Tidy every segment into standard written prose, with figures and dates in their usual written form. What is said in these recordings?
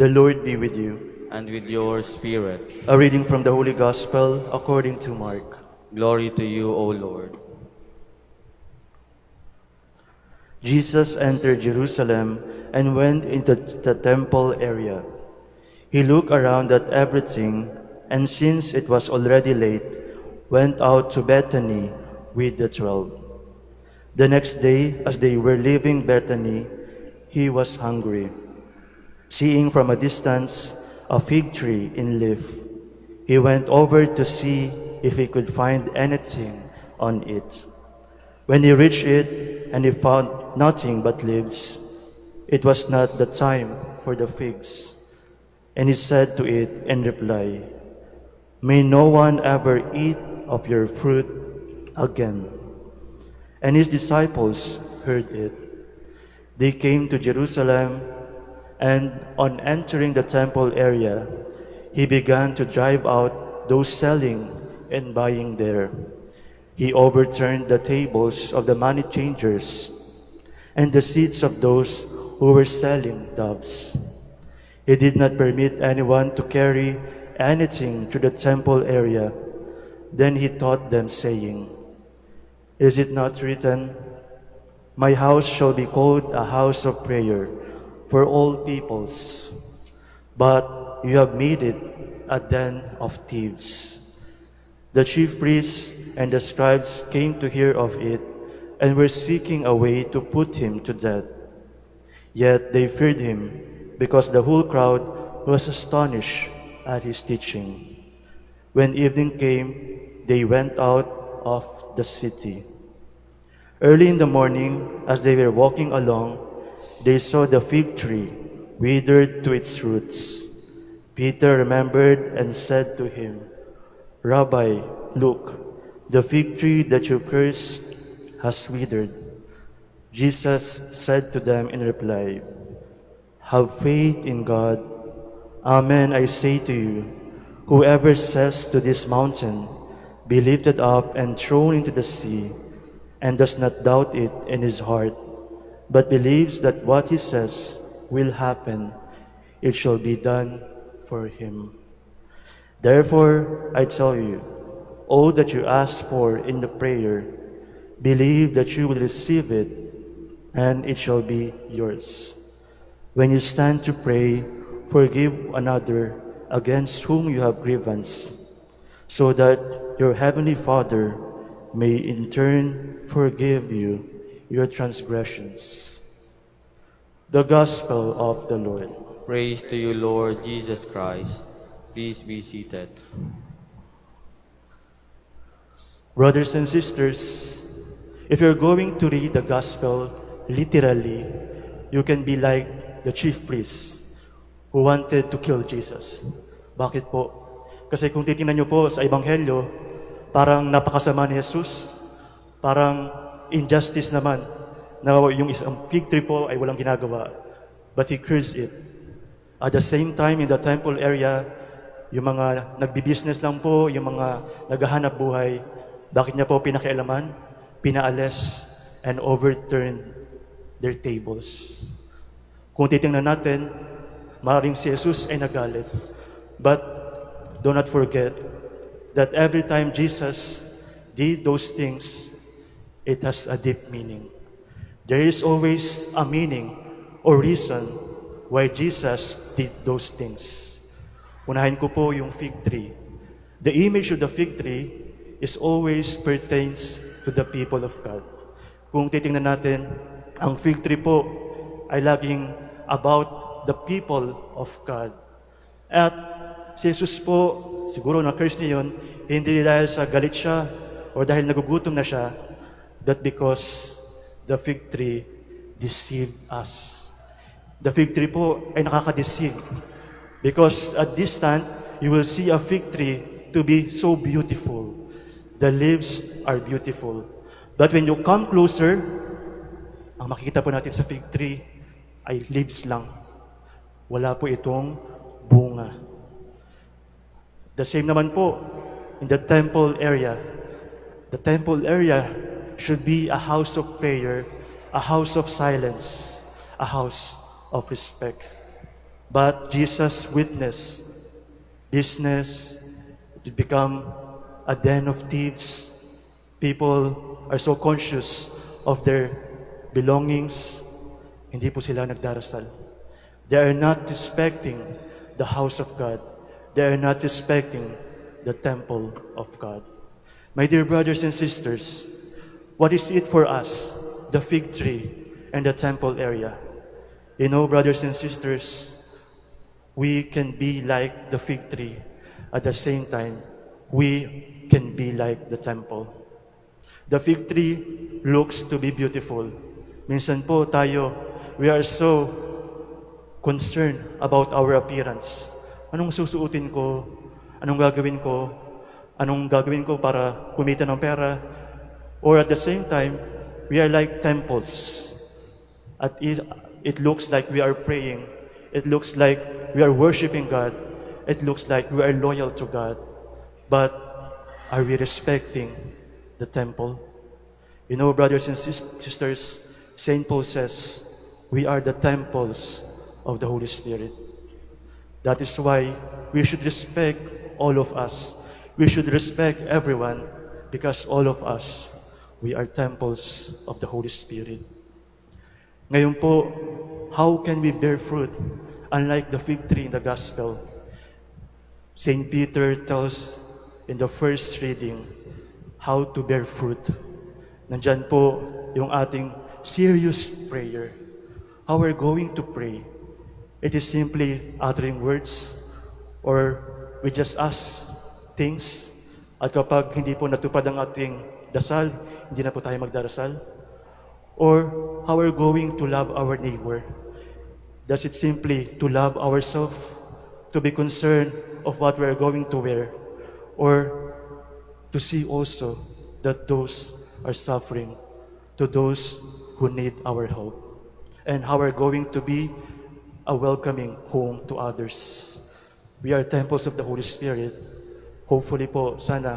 The Lord be with you. and with your spirit. A reading from the Holy Gospel according to Mark. Glory to you, O Lord. Jesus entered Jerusalem and went into the temple area. He looked around at everything, and since it was already late, went out to Bethany with the 12. The next day, as they were leaving Bethany, he was hungry. Seeing from a distance a fig tree in leaf, he went over to see if he could find anything on it. When he reached it and he found nothing but leaves, it was not the time for the figs. And he said to it in reply, "May no one ever eat of your fruit again." And his disciples heard it. They came to Jerusalem, and on entering the temple area, he began to drive out those selling and buying there. He overturned the tables of the money changers and the seats of those who were selling doves. He did not permit anyone to carry anything through the temple area. Then he taught them, saying, "Is it not written, 'My house shall be called a house of prayer for all peoples'? But you have made it a den of thieves." The chief priests and the scribes came to hear of it and were seeking a way to put him to death. Yet they feared him because the whole crowd was astonished at his teaching. When evening came, they went out of the city. Early in the morning, as they were walking along, they saw the fig tree withered to its roots. Peter remembered and said to him, "Rabbi, look, the fig tree that you cursed has withered." Jesus said to them in reply, "Have faith in God. Amen, I say to you, whoever says to this mountain, 'Be lifted up and thrown into the sea,' and does not doubt it in his heart, but believes that what he says will happen, it shall be done for him. Therefore, I tell you, all that you ask for in the prayer, believe that you will receive it, and it shall be yours. When you stand to pray, forgive another against whom you have grievance, so that your heavenly Father may in turn forgive you your transgressions." The Gospel of the Lord. Praise to you, Lord Jesus Christ. Please be seated. Brothers and sisters, if you're going to read the Gospel literally, you can be like the chief priests who wanted to kill Jesus. Bakit po? Kasi kung titingnan niyo po sa Ebanghelyo, parang napakasama ni Jesus, parang injustice naman na yung isang fig tree po ay walang ginagawa, but he cursed it. At the same time, in the temple area, yung mga nagbi-business lang po, yung mga naghahanap buhay, bakit niya po pinakialaman, pinaalis, and overturned their tables. Kung titingnan natin, maaaring si Jesus ay nagalit. But do not forget that every time Jesus did those things, it has a deep meaning. There is always a meaning or reason why Jesus did those things. Unahin ko po yung fig tree. The image of the fig tree is always pertains to the people of God. Kung titingnan natin, ang fig tree po ay laging about the people of God. At si Jesus po, siguro na-curse niya yun, hindi dahil sa galit siya o dahil nagugutom na siya, but because the fig tree deceived us. The fig tree po ay nakaka-deceive. Because at distant, you will see a fig tree to be so beautiful. The leaves are beautiful. But when you come closer, ang makikita po natin sa fig tree ay leaves lang. Wala po itong bunga. The same naman po in the temple area. The temple area should be a house of prayer, a house of silence, a house of respect. But Jesus witnessed business to become a den of thieves. People are so conscious of their belongings, hindi po sila nagdarasal. They are not respecting the house of God. They are not respecting the temple of God. My dear brothers and sisters, what is it for us, the fig tree and the temple area? You know, brothers and sisters, we can be like the fig tree. At the same time, we can be like the temple. The fig tree looks to be beautiful. Minsan po tayo, we are so concerned about our appearance. Anong susuotin ko? Anong gagawin ko? Anong gagawin ko para kumita ng pera? Or at the same time, we are like temples. At it looks like we are praying. It looks like we are worshiping God. It looks like we are loyal to God. But are we respecting the temple? You know, brothers and sisters, St. Paul says, we are the temples of the Holy Spirit. That is why we should respect all of us. We should respect everyone because all of us, we are temples of the Holy Spirit. Ngayon po, how can we bear fruit unlike the fig tree in the Gospel? St. Peter tells in the first reading how to bear fruit. Nandyan po yung ating serious prayer. How we're going to pray. It is simply uttering words or we just ask things at kapag hindi po natupad ang ating dasal, hindi na po tayo magdarasal. Or how we're going to love our neighbor. Does it simply to love ourselves, to be concerned of what we're going to wear, or to see also that those are suffering, to those who need our help, and how we're going to be a welcoming home to others. We are temples of the Holy Spirit. Hopefully po, sana,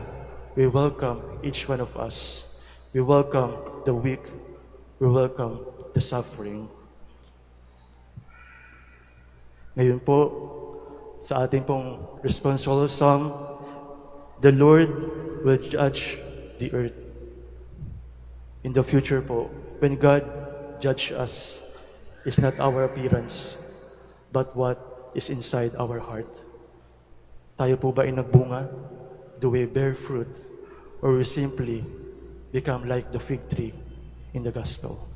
we welcome each one of us. We welcome the weak. We welcome the suffering. Ngayon po, sa ating pong responsorial song, the Lord will judge the earth. In the future po, when God judge us, it's not our appearance, but what is inside our heart. Tayo po ba ay nagbunga? Do we bear fruit? Or we simply become like the fig tree in the Gospel?